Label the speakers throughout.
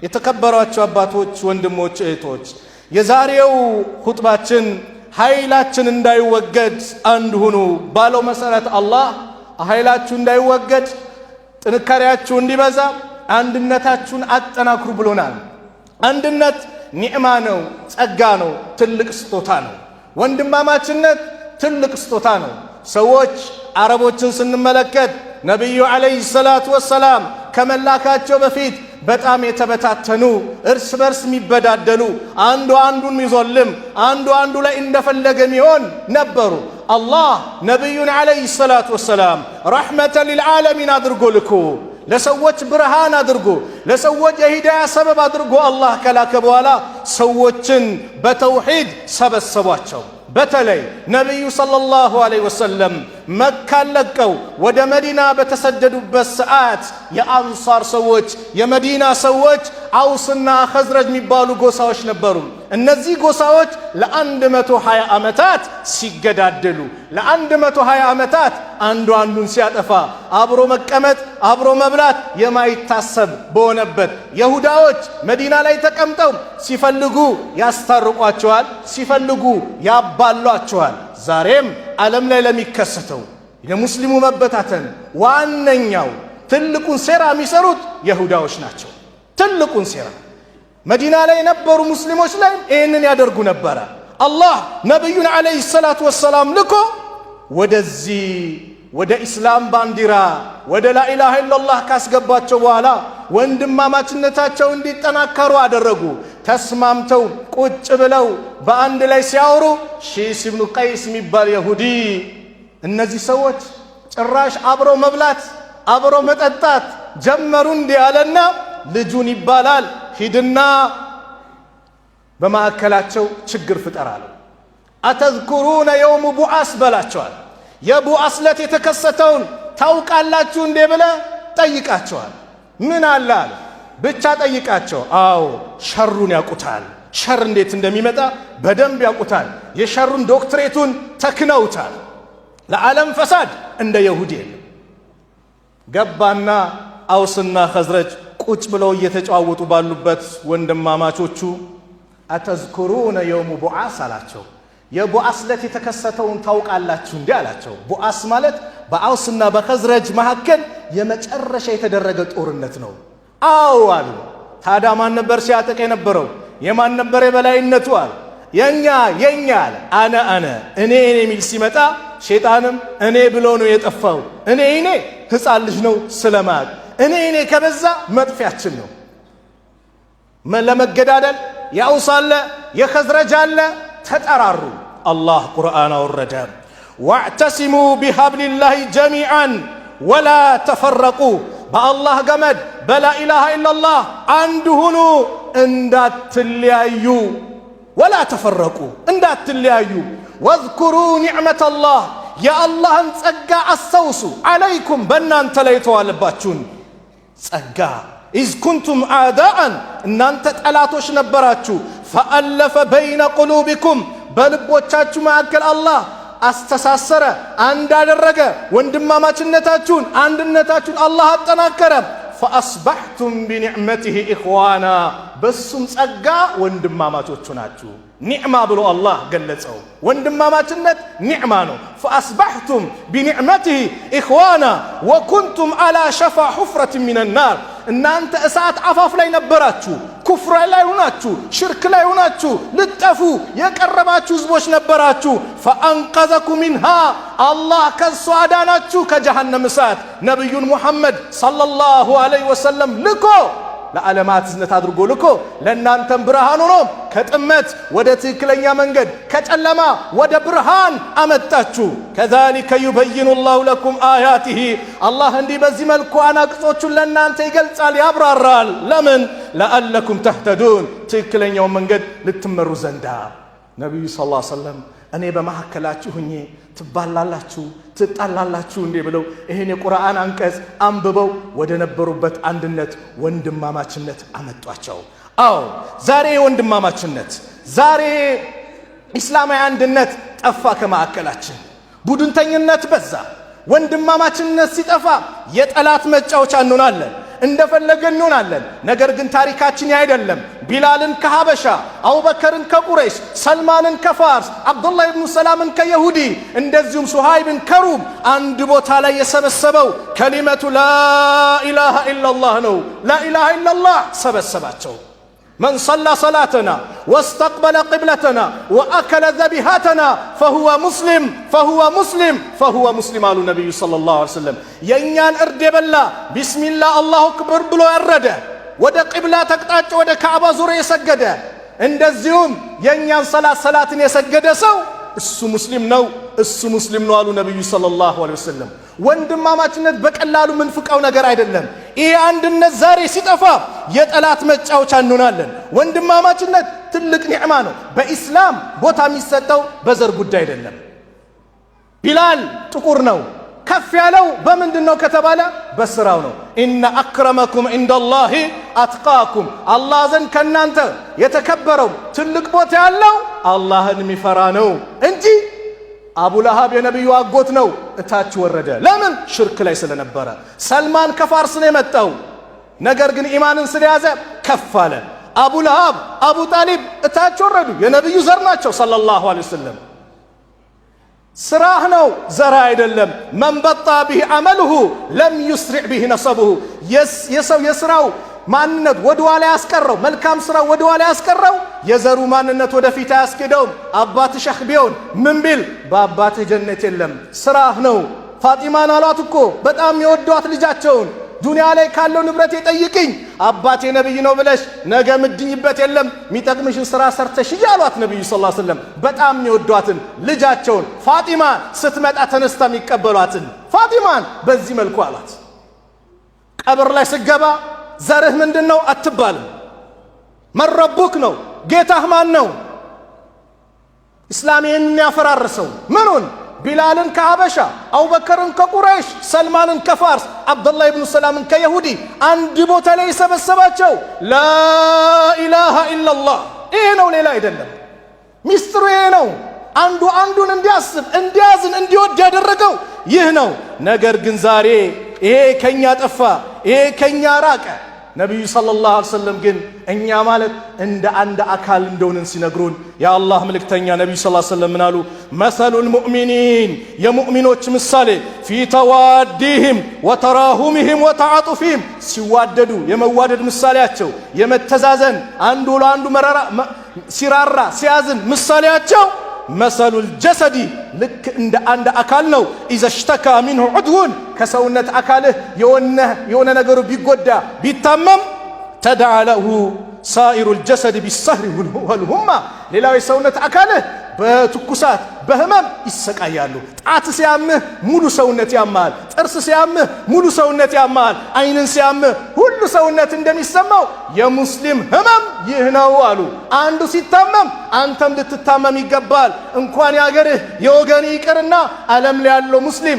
Speaker 1: የተከበራችሁ አባቶች ወንድሞች እህቶች የዛሬው ኹጥባችን ኃይላችን እንዳይወገድ አንድ ሁኑ ባለው መሰረት አላህ ኃይላችሁ እንዳይወገድ ጥንካሬያችሁ እንዲበዛ አንድነታችሁን አጠናክሩ ብሎናል። አንድነት ኒዕማ ነው፣ ጸጋ ነው፣ ትልቅ ስጦታ ነው። ወንድማማችነት ትልቅ ስጦታ ነው። ሰዎች አረቦችን ስንመለከት ነብዩ አለይሂ ሰላቱ ወሰላም ከመላካቸው በፊት በጣም የተበታተኑ እርስ በርስ የሚበዳደሉ አንዱ አንዱን የሚዞልም አንዱ ላይ እንደፈለገ የሚሆን ነበሩ። አላህ ነብዩን አለይሂ ሰላቱ ወሰላም ረሕመተን ሊልዓለሚን አድርጎ ልኮ ለሰዎች ብርሃን አድርጎ ለሰዎች የሂዳያ ሰበብ አድርጎ አላህ ከላከ በኋላ ሰዎችን በተውሂድ ሰበሰቧቸው። በተለይ ነብዩ ሰለላሁ ዐለይሂ ወሰለም መካን ለቀው ወደ መዲና በተሰደዱበት ሰዓት የአንሳር ሰዎች የመዲና ሰዎች አውስና ኸዝረጅ የሚባሉ ጎሳዎች ነበሩ። እነዚህ ጎሳዎች ለ120 ዓመታት ሲገዳደሉ ለ120 ዓመታት አንዱ አንዱን ሲያጠፋ አብሮ መቀመጥ አብሮ መብላት የማይታሰብ በሆነበት ይሁዳዎች መዲና ላይ ተቀምጠው ሲፈልጉ ያስታርቋቸዋል፣ ሲፈልጉ ያባሏቸዋል። ዛሬም ዓለም ላይ ለሚከሰተው የሙስሊሙ መበታተን ዋነኛው ትልቁን ሴራ የሚሰሩት ይሁዳዎች ናቸው። ትልቁን ሴራ መዲና ላይ የነበሩ ሙስሊሞች ላይ ይህንን ያደርጉ ነበረ። አላህ ነብዩን አለይሂ ሰላቱ ወሰላም ልኮ ወደዚህ ወደ ኢስላም ባንዲራ ወደ ላኢላሃ ኢላላህ ካስገባቸው በኋላ ወንድማማችነታቸው እንዲጠናከሩ አደረጉ። ተስማምተው ቁጭ ብለው በአንድ ላይ ሲያወሩ ሺስ ኢብኑ ቀይስ የሚባል ይሁዲ እነዚህ ሰዎች ጭራሽ አብረው መብላት አብረው መጠጣት ጀመሩ። እንዲህ አለና ልጁን ይባላል ሂድና በማዕከላቸው ችግር ፍጠራለሁ። አተዝኩሩነ የውም ቡዓስ በላቸዋል። የቡዓስ ዕለት የተከሰተውን ታውቃላችሁ እንዴ ብለ ጠይቃቸዋል። ምን አለ ብቻ ጠይቃቸው። አዎ ሸሩን ያውቁታል። ሸር እንዴት እንደሚመጣ በደንብ ያውቁታል። የሸሩን ዶክትሬቱን ተክነውታል። ለዓለም ፈሳድ እንደ ይሁዲ የለም። ገባና አውስና ኸዝረጅ ቁጭ ብለው እየተጫወቱ ባሉበት ወንድማማቾቹ አተዝኩሩነ የውም ቡዓስ አላቸው። የቡዓስ ዕለት የተከሰተውን ታውቃላችሁ እንዴ አላቸው። ቡዓስ ማለት በአውስና በኸዝረጅ መካከል የመጨረሻ የተደረገ ጦርነት ነው። አዎ አሉ። ታዲያ ማን ነበር ሲያጠቅ የነበረው? የማን ነበር የበላይነቱ? አለ የኛ አለ። አነ እኔ የሚል ሲመጣ ሸይጣንም እኔ ብሎ ነው የጠፋው። እኔ ሕፃን ልጅ ነው ስለማቅ እኔ ከበዛ መጥፊያችን ነው። ለመገዳደል የአውስ አለ የኸዝረጅ አለ። ተጠራሩ። አላህ ቁርአን አወረደ። ወዕተሲሙ ቢሀብሊላሂ ጀሚዓን ወላ ተፈረቁ። በአላህ ገመድ በላኢላሃ ኢላላህ አንድ ሁኑ እንዳትለያዩ። ወላ ተፈረቁ እንዳትለያዩ። ወዝኩሩ ኒዕመተላህ የአላህን ጸጋ አስታውሱ። ዓለይኩም በእናንተ ላይ የተዋለባችሁን ጸጋ ኢዝ ኩንቱም አዕዳአን እናንተ ጠላቶች ነበራችሁ። ፈአለፈ በይነ ቁሉቢኩም በልቦቻችሁ መካከል አላህ አስተሳሰረ፣ አንድ አደረገ። ወንድማማችነታችሁን አንድነታችሁን አላህ አጠናከረ። ፈአስባሕቱም ቢኒዕመቲሂ ኢኽዋና በሱም ጸጋ ወንድማማቾቹ ናችሁ። ኒዕማ ብሎ አላህ ገለጸው። ወንድማማችነት ኒዕማ ነው። ፈአስባሕቱም ቢኒዕመቲሂ ኢኽዋና ወኩንቱም አላ ሸፋ ሑፍረትን ሚነናር እናንተ እሳት አፋፍ ላይ ነበራችሁ። ኩፍር ላይ ሆናችሁ ሽርክ ላይ ሆናችሁ ልጠፉ የቀረባችሁ ህዝቦች ነበራችሁ። ፈአንቀዘኩም ሚንሃ አላህ ከሷ አዳናችሁ ከጀሃነም እሳት። ነብዩን ሙሐመድ ሰለላሁ ዐለይሂ ወሰለም ልኮ ለዓለማት እዝነት አድርጎ ልኮ ለእናንተም ብርሃን ሆኖ ከጥመት ወደ ትክክለኛ መንገድ ከጨለማ ወደ ብርሃን አመጣችሁ። ከዛሊከ ዩበይኑ ላሁ ለኩም አያቲሂ አላህ እንዲህ በዚህ መልኩ አናቅጾቹን ለእናንተ ይገልጻል፣ ያብራራል። ለምን? ለአለኩም ተህተዱን ትክክለኛውን መንገድ ልትመሩ ዘንዳ። ነቢዩ ሰለላሁ ዐለይሂ ወሰለም እኔ በመካከላችሁ ሁኜ ትባላላችሁ ትጣላላችሁ እንዴ ብለው ይሄን የቁርአን አንቀጽ አንብበው ወደ ነበሩበት አንድነት ወንድማማችነት አመጧቸው። አዎ ዛሬ ወንድማማችነት ዛሬ ኢስላማዊ አንድነት ጠፋ ከማዕከላችን። ቡድንተኝነት በዛ። ወንድማማችነት ሲጠፋ የጠላት መጫወቻ እንሆናለን። እንደፈለገን እንሆናለን። ነገር ግን ታሪካችን አይደለም። ቢላልን ከሐበሻ፣ አቡበከርን ከቁረይሽ፣ ሰልማንን ከፋርስ፣ አብዱላህ ኢብኑ ሰላምን ከይሁዲ እንደዚሁም ሱሃይብን ከሩም አንድ ቦታ ላይ የሰበሰበው ከሊመቱ ላኢላሃ ኢላላህ ነው። ላኢላሃ ኢላላህ ሰበሰባቸው። من صلى صلاتنا واستقبل قبلتنا وأكل ذبيحتنا فهو مسلم فهو مسلم فهو مسلم على النبي صلى الله عليه وسلم ينيان أرد بالله بسم الله الله أكبر بلو أرده وده قبلة تقطع وده كعبة زور يسجد عند الزيوم ينيان صلاة يسجد سو السو مسلم نو السو مسلم نو على النبي صلى الله عليه وسلم ወንድማማችነት በቀላሉ ምንፍቀው ነገር አይደለም። ይሄ አንድነት ዛሬ ሲጠፋ የጠላት መጫወቻ እንሆናለን። ወንድማማችነት ትልቅ ኒዕማ ነው። በኢስላም ቦታ የሚሰጠው በዘር ጉዳይ አይደለም። ቢላል ጥቁር ነው። ከፍ ያለው በምንድነው ከተባለ በስራው ነው። ኢነ አክረመኩም ኢንደላሂ አትቃኩም፣ አላህ ዘንድ ከናንተ የተከበረው ትልቅ ቦታ ያለው አላህን የሚፈራ ነው እንጂ አቡ ለሃብ የነብዩ አጎት ነው፣ እታች ወረደ። ለምን? ሽርክ ላይ ስለነበረ። ሰልማን ከፋርስ ነው የመጣው፣ ነገር ግን ኢማንን ስለያዘ ከፍ አለ። አቡ ለሃብ፣ አቡ ጣሊብ እታች ወረዱ፣ የነብዩ ዘር ናቸው ሰለላሁ ዐለይሂ ወሰለም። ስራህ ነው ዘራ አይደለም። መን በጣ ቢሂ አመልሁ ለም ዩስሪዕ ቢሂ ነሰብሁ። የሰው የስራው ማንነት ወደ ኋላ ያስቀረው፣ መልካም ስራው ወደ ኋላ ያስቀረው የዘሩ ማንነት ወደፊት አያስኬደውም። አባት ሸህ ቢሆን ምን ቢል በአባት ጀነት የለም፣ ስራህ ነው። ፋጢማን አሏት እኮ በጣም የወዷት ልጃቸውን፣ ዱንያ ላይ ካለው ንብረት የጠይቅኝ አባቴ ነብይ ነው ብለሽ ነገ ምድኝበት የለም፣ የሚጠቅምሽን ስራ ሰርተሽ እያሏት ነብዩ ሰለላሁ ዐለይሂ ወሰለም በጣም የወዷትን ልጃቸውን ፋጢማን ስትመጣ ተነስታ የሚቀበሏትን ፋጢማን በዚህ መልኩ አሏት። ቀብር ላይ ስገባ ዘርህ ምንድነው አትባልም። መረቡክ ነው፣ ጌታህ ማን ነው? እስላምን ያፈራረሰው ምኑን? ቢላልን ከሐበሻ፣ አቡበከርን ከቁረይሽ፣ ሰልማንን ከፋርስ፣ አብዱላህ ኢብኑ ሰላምን ከይሁዲ አንድ ቦታ ላይ ሰበሰባቸው። ላኢላሃ ኢላላህ። ይሄ ነው፣ ሌላ አይደለም። ሚስጥሩ ይሄ ነው። አንዱ አንዱን እንዲያስብ፣ እንዲያዝን፣ እንዲወድ ያደረገው ይህ ነው። ነገር ግን ዛሬ ይሄ ከኛ ጠፋ፣ ይሄ ከኛ ራቀ። ነቢዩ ሰለላሁ ዐለይሂ ወሰለም ግን እኛ ማለት እንደ አንድ አካል እንደሆንን ሲነግሩን የአላህ መልእክተኛ ነቢዩ ሰለላሁ ዐለይሂ ወሰለም ምን አሉ? መሰሉል ሙእሚኒን፣ የሙእሚኖች ምሳሌ ፊ ተዋዲህም ወተራሁምህም ወተዓጡፊህም፣ ሲዋደዱ የመዋደድ ምሳሌያቸው፣ የመተዛዘን አንዱ ለአንዱ ሲራራ ሲያዝን ምሳሌያቸው መሰሉል ጀሰዲ፣ ልክ እንደ አንድ አካል ነው። ኢዘ ሽተካ ሚንሁ ዑድውን፣ ከሰውነት አካልህ የሆነ ነገሩ ቢጎዳ ቢታመም ተደዓ ለሁ ሳኢሩል ጀሰድ ቢሰህሪ ወልሁማ፣ ሌላው የሰውነት አካልህ በትኩሳት በህመም ይሰቃያሉ። ጣት ሲያምህ ሙሉ ሰውነት ያማል። ጥርስ ሲያምህ ሙሉ ሰውነት ያማል። አይንን ሲያምህ ሁሉ ሰውነት እንደሚሰማው የሙስሊም ህመም ይህ ነው አሉ። አንዱ ሲታመም አንተም ልትታመም ይገባል። እንኳን ያገርህ የወገን ይቅርና ዓለም ላይ ያለው ሙስሊም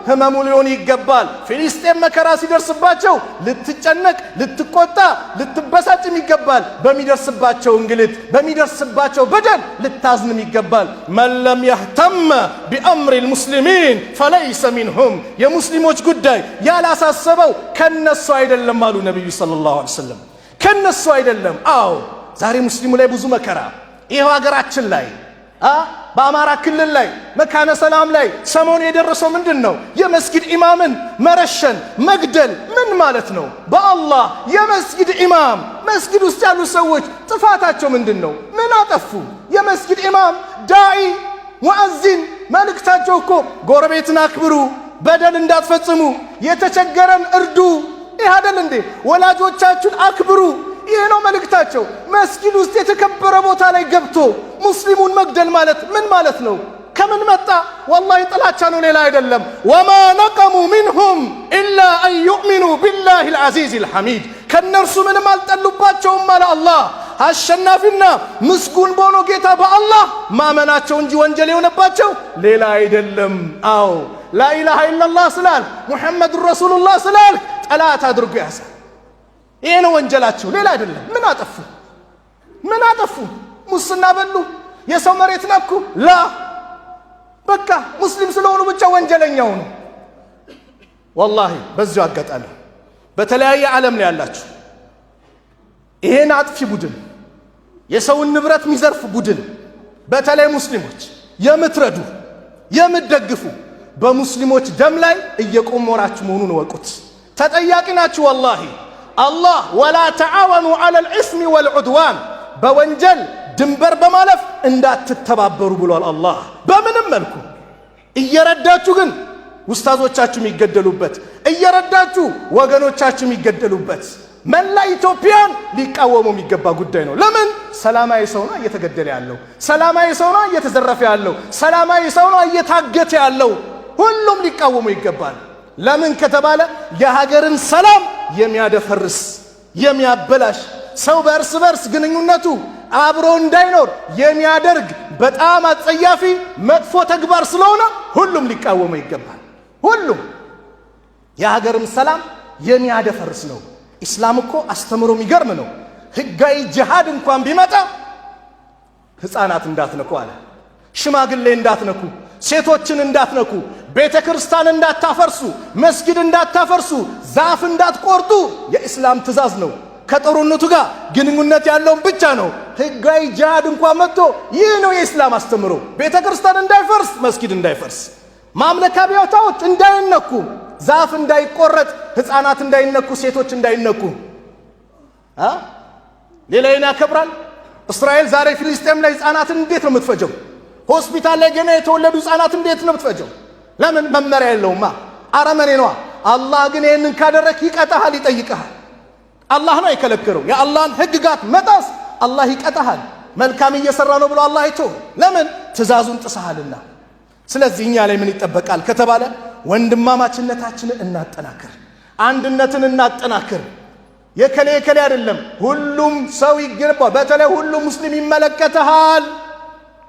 Speaker 1: ህመሙ ሊሆን ይገባል። ፊሊስጤም መከራ ሲደርስባቸው ልትጨነቅ፣ ልትቆጣ፣ ልትበሳጭም ይገባል። በሚደርስባቸው እንግልት፣ በሚደርስባቸው በደል ልታዝንም ይገባል። መን ለም የህተመ ቢአምሪ ልሙስሊሚን ፈለይሰ ሚንሁም፣ የሙስሊሞች ጉዳይ ያላሳሰበው ከነሱ አይደለም አሉ ነቢዩ ሰለላሁ ዐለይሂ ወሰለም። ከነሱ አይደለም። አዎ ዛሬ ሙስሊሙ ላይ ብዙ መከራ፣ ይኸው ሀገራችን ላይ በአማራ ክልል ላይ መካነ ሰላም ላይ ሰሞኑ የደረሰው ምንድን ነው? የመስጊድ ኢማምን መረሸን፣ መግደል። ምን ማለት ነው? በአላህ የመስጊድ ኢማም፣ መስጊድ ውስጥ ያሉ ሰዎች ጥፋታቸው ምንድን ነው? ምን አጠፉ? የመስጊድ ኢማም፣ ዳዒ፣ ሙአዚን መልእክታቸው እኮ ጎረቤትን አክብሩ፣ በደል እንዳትፈጽሙ፣ የተቸገረን እርዱ። ይህ አይደል እንዴ? ወላጆቻችሁን አክብሩ። ይህ ነው መልእክታቸው። መስጊድ ውስጥ የተከበረ ቦታ ላይ ገብቶ ሙስሊሙን መግደል ማለት ምን ማለት ነው? ከምን መጣ? ወላሂ ጥላቻ ነው፣ ሌላ አይደለም። ወማ ነቀሙ ሚንሁም ኢላ አን ዩእሚኑ ቢላሂ ልዓዚዝ ልሐሚድ፣ ከነርሱ ምንም አልጠሉባቸውም አለ አላህ። አሸናፊና ምስጉን በሆነ ጌታ በአላህ ማመናቸው እንጂ ወንጀል የሆነባቸው ሌላ አይደለም። አዎ ላኢላሃ ኢላላህ ስላል፣ ሙሐመዱን ረሱሉላህ ስላል ጠላት አድርጎ ያዘ። ይሄ ነው ወንጀላቸው፣ ሌላ አይደለም። ምን አጠፉ? ምን አጠፉ? ሙስና በሉ? የሰው መሬት ነኩ? ላ በቃ ሙስሊም ስለሆኑ ብቻ ወንጀለኛው ነው። ወላሂ በዚሁ አጋጣሚ በተለያየ ዓለም ላይ ያላችሁ ይሄን አጥፊ ቡድን የሰውን ንብረት የሚዘርፍ ቡድን በተለይ ሙስሊሞች የምትረዱ የምትደግፉ በሙስሊሞች ደም ላይ እየቆመራችሁ መሆኑን ወቁት። ተጠያቂ ናችሁ። ወላሂ አላህ ወላ ተዓወኑ ዐለል ኢስሚ ወልዑድዋን በወንጀል ድንበር በማለፍ እንዳትተባበሩ ብሏል አላህ። በምንም መልኩ እየረዳችሁ ግን ኡስታዞቻችሁ የሚገደሉበት እየረዳችሁ ወገኖቻችሁ የሚገደሉበት መላ ኢትዮጵያን ሊቃወሙ የሚገባ ጉዳይ ነው። ለምን? ሰላማዊ ሰው ነው እየተገደለ ያለው፣ ሰላማዊ ሰው ነው እየተዘረፈ ያለው፣ ሰላማዊ ሰው ነው እየታገተ ያለው። ሁሉም ሊቃወሙ ይገባል። ለምን ከተባለ የሀገርን ሰላም የሚያደፈርስ የሚያበላሽ ሰው በእርስ በርስ ግንኙነቱ አብሮ እንዳይኖር የሚያደርግ በጣም አጸያፊ መጥፎ ተግባር ስለሆነ ሁሉም ሊቃወሙ ይገባል። ሁሉም የሀገርን ሰላም የሚያደፈርስ ነው። ኢስላም እኮ አስተምሮ የሚገርም ነው። ህጋዊ ጂሃድ እንኳን ቢመጣ ህፃናት እንዳትነኩ አለ። ሽማግሌ እንዳትነኩ፣ ሴቶችን እንዳትነኩ፣ ቤተ ክርስቲያን እንዳታፈርሱ፣ መስጊድ እንዳታፈርሱ፣ ዛፍ እንዳትቆርጡ የኢስላም ትእዛዝ ነው። ከጦርነቱ ጋር ግንኙነት ያለውን ብቻ ነው። ህጋዊ ጂሃድ እንኳን መጥቶ ይህ ነው የኢስላም አስተምሮ። ቤተ ክርስቲያን እንዳይፈርስ፣ መስጊድ እንዳይፈርስ፣ ማምለኪያ ቦታዎች እንዳይነኩ፣ ዛፍ እንዳይቆረጥ፣ ህፃናት እንዳይነኩ፣ ሴቶች እንዳይነኩ። ሌላውን ያከብራል። እስራኤል ዛሬ ፍልስጤም ላይ ህፃናትን እንዴት ነው የምትፈጀው? ሆስፒታል ላይ ገና የተወለዱ ህፃናት እንዴት ነው የምትፈጀው? ለምን? መመሪያ የለውማ። አረመኔ ነዋ። አላህ ግን ይህንን ካደረክ ይቀጣሃል፣ ይጠይቀሃል። አላህ ነው የከለከለው። የአላህን ህግጋት መጣስ አላህ ይቀጣሃል። መልካም እየሰራ ነው ብሎ አላህ አይቶ ለምን? ትእዛዙን ጥሰሃልና። ስለዚህ እኛ ላይ ምን ይጠበቃል ከተባለ ወንድማማችነታችንን እናጠናክር፣ አንድነትን እናጠናክር። የከሌ የከሌ አይደለም፣ ሁሉም ሰው ይገባ። በተለይ ሁሉም ሙስሊም ይመለከተሃል።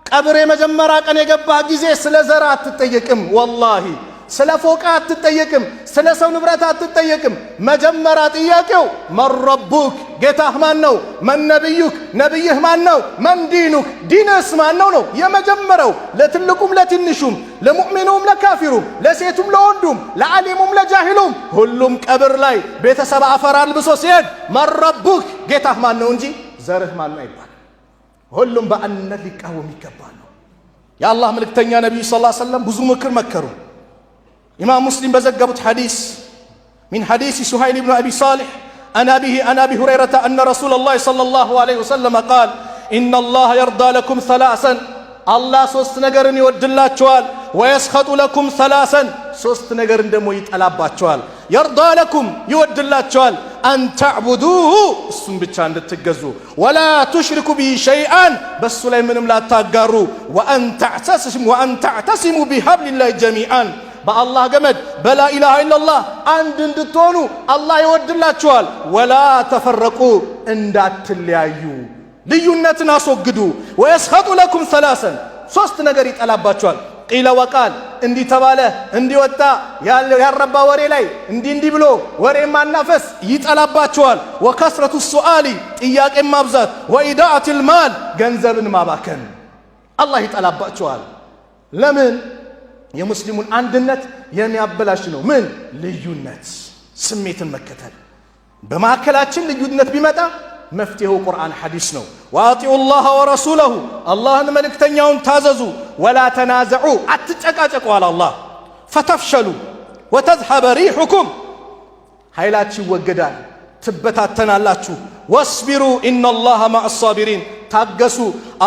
Speaker 1: ቀብር የመጀመሪያ ቀን የገባህ ጊዜ ስለ ዘር አትጠየቅም። ወላሂ ስለ ፎቃ አትጠየቅም፣ ስለ ሰው ንብረት አትጠየቅም። መጀመሪያ ጥያቄው መን ረቡክ፣ ጌታህ ማን ነው? መን ነቢዩክ፣ ነቢይህ ማን ነው? መን ዲኑክ፣ ዲንስ ማን ነው ነው የመጀመሪያው። ለትልቁም ለትንሹም፣ ለሙእሚኑም ለካፊሩም፣ ለሴቱም ለወንዱም፣ ለዓሊሙም ለጃሂሉም ሁሉም ቀብር ላይ ቤተሰብ አፈር አልብሶ ሲሄድ መን ረቡክ፣ ጌታህ ማን ነው እንጂ ዘርህ ማን ነው ይባል። ሁሉም በአንድነት ሊቃወም ይገባል። የአላህ መልእክተኛ ነቢዩ ሰለላሁ ዐለይሂ ወሰለም ብዙ ምክር መከሩ። ኢማም ሙስሊም በዘገቡት ሐዲስ ሚን ሐዲስ ሱሀይል ብን አቢ ሳሊሕ አን አቢ ሁረይረተ አነ ረሱለላህ ሰለላሁ ዐለይሂ ወሰለም ቃል ኢነላህ የርዳ ለኩም ሰላሰን፣ አላህ ሶስት ነገርን ይወድላቸዋል። ወየስኸጡ ለኩም ሰላሰን፣ ሶስት ነገርን ደግሞ ይጠላባቸዋል። የርዳ ለኩም ይወድላቸዋል፣ አን ተዕቡዱሁ እሱም ብቻ እንድትገዙ፣ ወላ ቱሽሪኩ ቢሂ ሸይአን በሱ ላይ ምንም ላታጋሩ፣ ወአን ተዕተሲሙ ቢሀብሊላሂ ጀሚዓን በአላህ ገመድ በላኢላሃ ኢለላህ አንድ እንድትሆኑ አላህ ይወድላችኋል። ወላ ተፈረቁ እንዳትለያዩ ልዩነትን አስወግዱ። ወየስኸጡ ለኩም ሰላሰን ሶስት ነገር ይጠላባችኋል። ቂለ ወቃል እንዲህ ተባለ እንዲህ ወጣ ያረባ ወሬ ላይ እንዲህ ብሎ ወሬ ማናፈስ ይጠላባችኋል። ወከስረቱ ሱአሊ ጥያቄን ማብዛት፣ ወኢዳአቲል ማል ገንዘብን ማባከን አላህ ይጠላባችኋል። ለምን? የሙስሊሙን አንድነት የሚያበላሽ ነው። ምን? ልዩነት፣ ስሜትን መከተል። በማዕከላችን ልዩነት ቢመጣ መፍትሄው ቁርአን ሐዲስ ነው። ወአጢዑ ላህ ወረሱለሁ አላህን መልእክተኛውን ታዘዙ። ወላ ተናዘዑ አትጨቃጨቁ አለ አላህ። ፈተፍሸሉ ወተዝሀበ ሪሑኩም ኃይላችሁ ይወገዳል፣ ትበታተናላችሁ። ወስቢሩ ኢነላሃ መዐ ሳቢሪን ታገሱ፣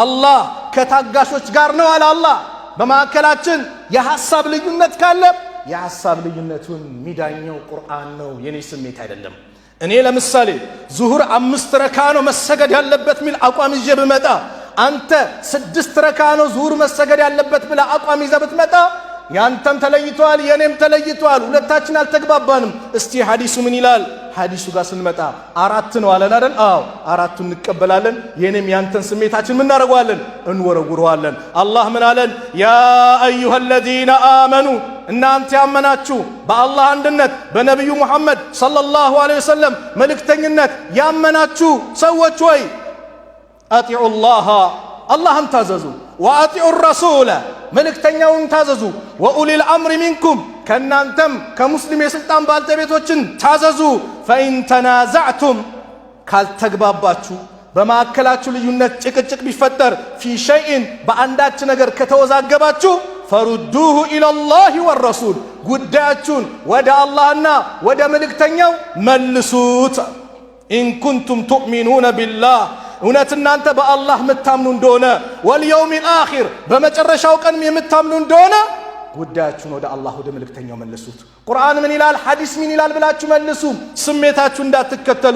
Speaker 1: አላህ ከታጋሾች ጋር ነው አለ አላህ። በማዕከላችን የሐሳብ ልዩነት ካለ የሐሳብ ልዩነቱን ሚዳኘው ቁርአን ነው፣ የኔ ስሜት አይደለም። እኔ ለምሳሌ ዙሁር 5 ረካ ነው መሰገድ ያለበት ሚል አቋም ይዤ ብመጣ፣ አንተ 6 ረካ ነው ዙሁር መሰገድ ያለበት ብላ አቋም ይዘህ ብትመጣ ያንተም ተለይቷል፣ የኔም ተለይቷል። ሁለታችን አልተግባባንም። እስቲ ሐዲሱ ምን ይላል? ሐዲሱ ጋር ስንመጣ 4 ነው አለን አይደል? አዎ 4ቱን እንቀበላለን። የኔም ያንተን ስሜታችን ምን እናደርገዋለን? እንወረውረዋለን። አላህ ምን አለን? ያ አዩሃ الذين آمنوا እናንተ ያመናችሁ በአላህ አንድነት በነቢዩ ሙሐመድ ሰለላሁ ዐለይሂ ወሰለም መልእክተኝነት ያመናችሁ ሰዎች ሆይ አጢዑ ላህ አላህን ታዘዙ፣ ወአጢዑ ረሱለ መልእክተኛውን ታዘዙ፣ ወኡሊል አምሪ ሚንኩም ከናንተም ከሙስሊም የስልጣን ባልተቤቶችን ታዘዙ ፈኢን ተናዛዕቱም ካልተግባባችሁ በማዕከላችሁ ልዩነት ጭቅጭቅ ቢፈጠር ፊ ሸይእን በአንዳች ነገር ከተወዛገባችሁ ፈሩዱሁ ኢለላሂ ወረሱል ጉዳያችሁን ወደ አላህና ወደ መልእክተኛው መልሱት። ኢን ኩንቱም ቱእሚኑነ ቢላህ እውነት እናንተ በአላህ የምታምኑ እንደሆነ ወልየውሚል አኺር በመጨረሻው ቀን የምታምኑ እንደሆነ ጉዳያችሁን ወደ አላህ ወደ መልእክተኛው መልሱት። ቁርአን ምን ይላል ሐዲስ ምን ይላል ብላችሁ መልሱ። ስሜታችሁ እንዳትከተሉ።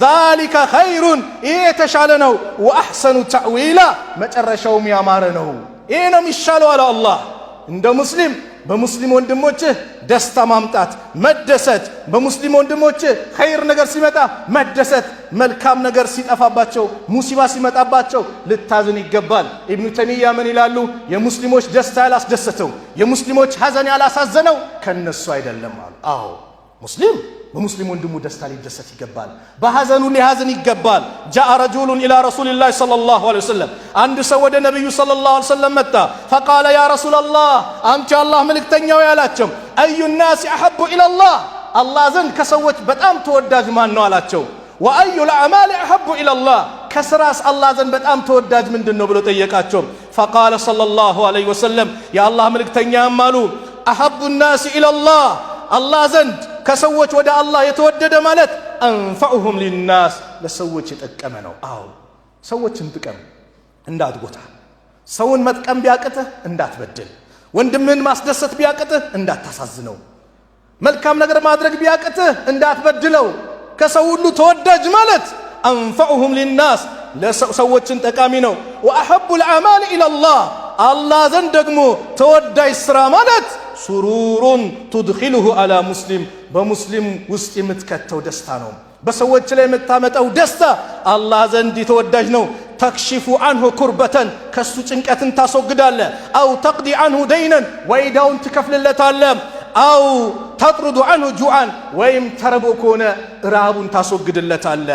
Speaker 1: ዛሊከ ኸይሩን ይሄ የተሻለ ነው። ወአሕሰኑ ተዕዊላ መጨረሻውም ያማረ ነው። ይሄ ነው የሚሻለው አለ አላህ። እንደ ሙስሊም በሙስሊም ወንድሞችህ ደስታ ማምጣት መደሰት፣ በሙስሊም ወንድሞችህ ኸይር ነገር ሲመጣ መደሰት፣ መልካም ነገር ሲጠፋባቸው ሙሲባ ሲመጣባቸው ልታዝን ይገባል። ኢብኑ ተይሚያ ምን ይላሉ? የሙስሊሞች ደስታ ያላስደሰተው የሙስሊሞች ሐዘን ያላሳዘነው ከነሱ አይደለም አሉ። አዎ ሙስሊም በሙስሊም ወንድሙ ደስታ ሊደሰት ይገባል፣ በሐዘኑ ሊሐዘን ይገባል። ጃአ ረጁሉን ኢላ ረሱሊላህ ሰለላሁ ዐለይሂ ወሰለም አንድ ሰው ወደ ነብዩ ሰለላሁ ዐለይሂ ወሰለም መጣ። ፈቃለ ያ ረሱላላህ አንተ አላህ መልእክተኛው ያላቸው አዩ ናስ አሐቡ ኢለላህ አላህ ዘንድ ከሰዎች በጣም ተወዳጅ ማን ነው አላቸው። ወአዩ ልአዕማል አሐቡ ኢለላህ ከስራስ አላህ ዘንድ በጣም ተወዳጅ ምንድን ነው ብሎ ጠየቃቸው። ፈቃለ ሰለላሁ ዐለይሂ ወሰለም የአላህ መልእክተኛም አሉ አሐቡ ናስ ኢለላህ አላህ ዘንድ ከሰዎች ወደ አላህ የተወደደ ማለት አንፈዑሁም ሊናስ ለሰዎች የጠቀመ ነው። አዎ ሰዎችን ጥቀም እንዳትጎታ፣ ሰውን መጥቀም ቢያቅትህ እንዳትበድል፣ ወንድምህን ማስደሰት ቢያቅትህ እንዳታሳዝነው፣ መልካም ነገር ማድረግ ቢያቅትህ እንዳትበድለው። ከሰው ሁሉ ተወዳጅ ማለት አንፈዑሁም ሊናስ ለሰዎችን ጠቃሚ ነው። ወአሐቡ ልአዕማል ኢለላህ አላህ ዘንድ ደግሞ ተወዳጅ ስራ ማለት ሱሩሩን ቱድኺሉሁ አላ ሙስሊም በሙስሊም ውስጥ የምትከተው ደስታ ነው። በሰዎች ላይ የምታመጣው ደስታ አላህ ዘንድ ተወዳጅ ነው። ተክሽፉ አንሁ ኩርበተን ከሱ ጭንቀትን ታስወግዳለ። አው ተቅዲ አንሁ ደይነን ወይዳውን ትከፍልለታለ። አው ተጥሩዱ አንሁ ጁዓን ወይም ተርቦ ከሆነ ራቡን ታስወግድለታለ።